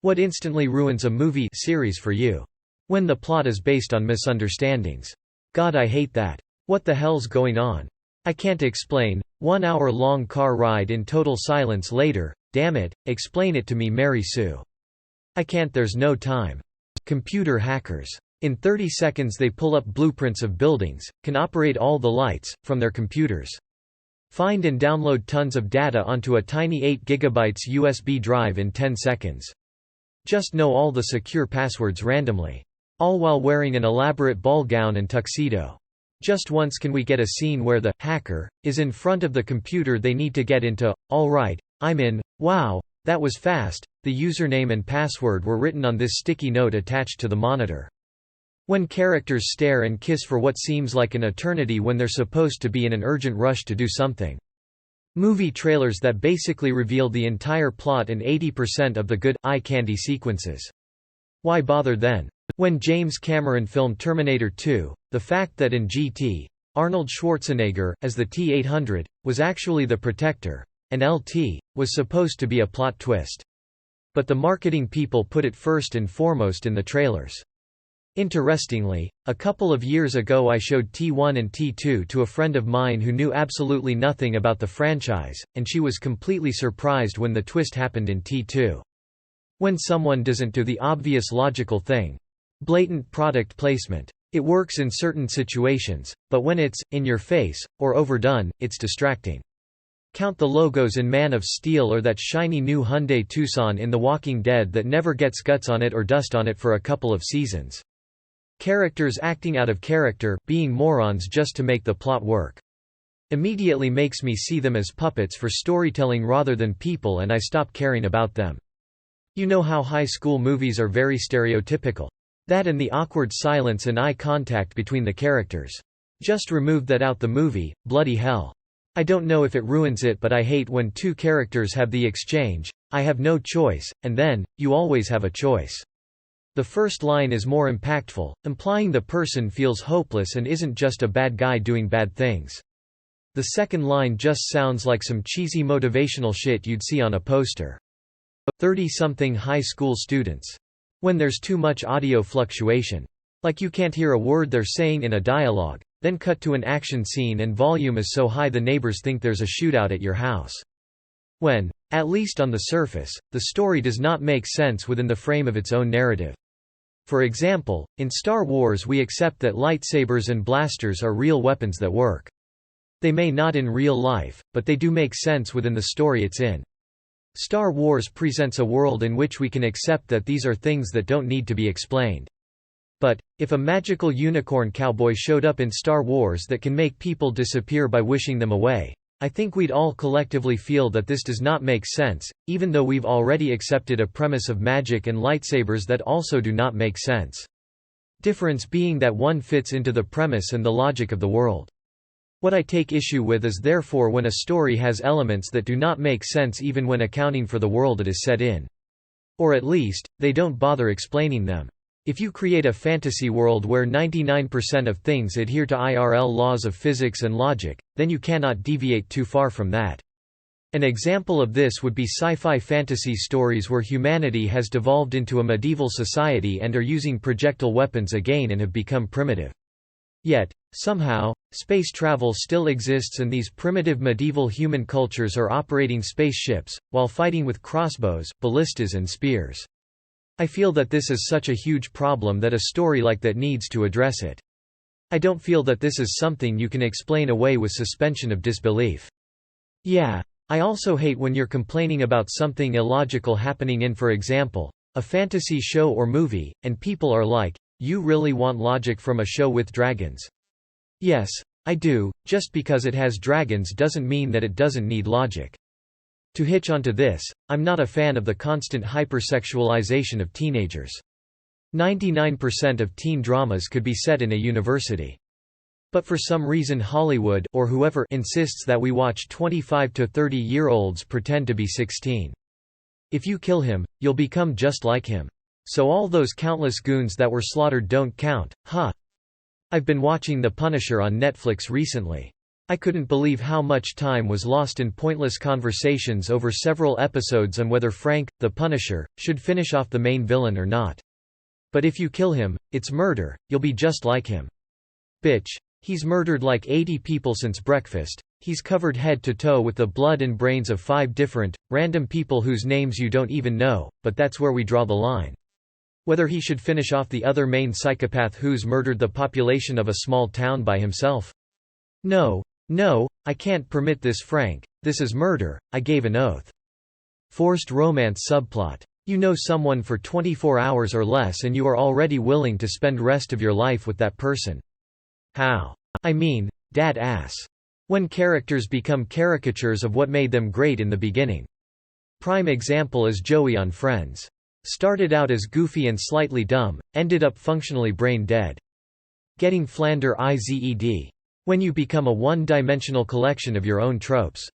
What instantly ruins a movie series for you? When the plot is based on misunderstandings. God, I hate that. What the hell's going on? I can't explain. 1 hour long car ride in total silence later. Damn it, explain it to me, Mary Sue. I can't, there's no time. Computer hackers. In 30 seconds they pull up blueprints of buildings, can operate all the lights, from their computers. Find and download tons of data onto a tiny 8 GB USB drive in 10 seconds. Just know all the secure passwords randomly. All while wearing an elaborate ball gown and tuxedo. Just once can we get a scene where the hacker is in front of the computer they need to get into. Alright, I'm in. Wow, that was fast. The username and password were written on this sticky note attached to the monitor. When characters stare and kiss for what seems like an eternity when they're supposed to be in an urgent rush to do something. Movie trailers that basically reveal the entire plot and 80% of the good, eye candy sequences. Why bother then? When James Cameron filmed Terminator 2, the fact that in GT, Arnold Schwarzenegger, as the T-800, was actually the Protector, and LT, was supposed to be a plot twist. But the marketing people put it first and foremost in the trailers. Interestingly, a couple of years ago I showed T1 and T2 to a friend of mine who knew absolutely nothing about the franchise, and she was completely surprised when the twist happened in T2. When someone doesn't do the obvious logical thing. Blatant product placement. It works in certain situations, but when it's in your face, or overdone, it's distracting. Count the logos in Man of Steel or that shiny new Hyundai Tucson in The Walking Dead that never gets guts on it or dust on it for a couple of seasons. Characters acting out of character, being morons just to make the plot work. Immediately makes me see them as puppets for storytelling rather than people, and I stop caring about them. You know how high school movies are very stereotypical. That and the awkward silence and eye contact between the characters. Just remove that out the movie, bloody hell. I don't know if it ruins it, but I hate when two characters have the exchange, "I have no choice," and then, "You always have a choice." The first line is more impactful, implying the person feels hopeless and isn't just a bad guy doing bad things. The second line just sounds like some cheesy motivational shit you'd see on a poster. 30-something high school students. When there's too much audio fluctuation. Like you can't hear a word they're saying in a dialogue, then cut to an action scene and volume is so high the neighbors think there's a shootout at your house. When, at least on the surface, the story does not make sense within the frame of its own narrative. For example, in Star Wars we accept that lightsabers and blasters are real weapons that work. They may not in real life, but they do make sense within the story it's in. Star Wars presents a world in which we can accept that these are things that don't need to be explained. But, if a magical unicorn cowboy showed up in Star Wars that can make people disappear by wishing them away, I think we'd all collectively feel that this does not make sense, even though we've already accepted a premise of magic and lightsabers that also do not make sense. Difference being that one fits into the premise and the logic of the world. What I take issue with is therefore when a story has elements that do not make sense even when accounting for the world it is set in. Or at least, they don't bother explaining them. If you create a fantasy world where 99% of things adhere to IRL laws of physics and logic, then you cannot deviate too far from that. An example of this would be sci-fi fantasy stories where humanity has devolved into a medieval society and are using projectile weapons again and have become primitive. Yet, somehow, space travel still exists and these primitive medieval human cultures are operating spaceships, while fighting with crossbows, ballistas and spears. I feel that this is such a huge problem that a story like that needs to address it. I don't feel that this is something you can explain away with suspension of disbelief. Yeah, I also hate when you're complaining about something illogical happening in, for example, a fantasy show or movie, and people are like, "You really want logic from a show with dragons?" Yes, I do. Just because it has dragons doesn't mean that it doesn't need logic. To hitch onto this, I'm not a fan of the constant hypersexualization of teenagers. 99% of teen dramas could be set in a university. But for some reason Hollywood or whoever insists that we watch 25 to 30-year-olds pretend to be 16. If you kill him, you'll become just like him. So all those countless goons that were slaughtered don't count, huh? I've been watching The Punisher on Netflix recently. I couldn't believe how much time was lost in pointless conversations over several episodes on whether Frank, the Punisher, should finish off the main villain or not. But if you kill him, it's murder, you'll be just like him. Bitch. He's murdered like 80 people since breakfast, he's covered head to toe with the blood and brains of 5 different, random people whose names you don't even know, but that's where we draw the line. Whether he should finish off the other main psychopath who's murdered the population of a small town by himself. No, I can't permit this, Frank, this is murder, I gave an oath. Forced romance subplot. You know someone for 24 hours or less and you are already willing to spend rest of your life with that person. How? I mean, dad ass. When characters become caricatures of what made them great in the beginning. Prime example is Joey on Friends. Started out as goofy and slightly dumb, ended up functionally brain dead. Getting Flander Ized. When you become a one-dimensional collection of your own tropes.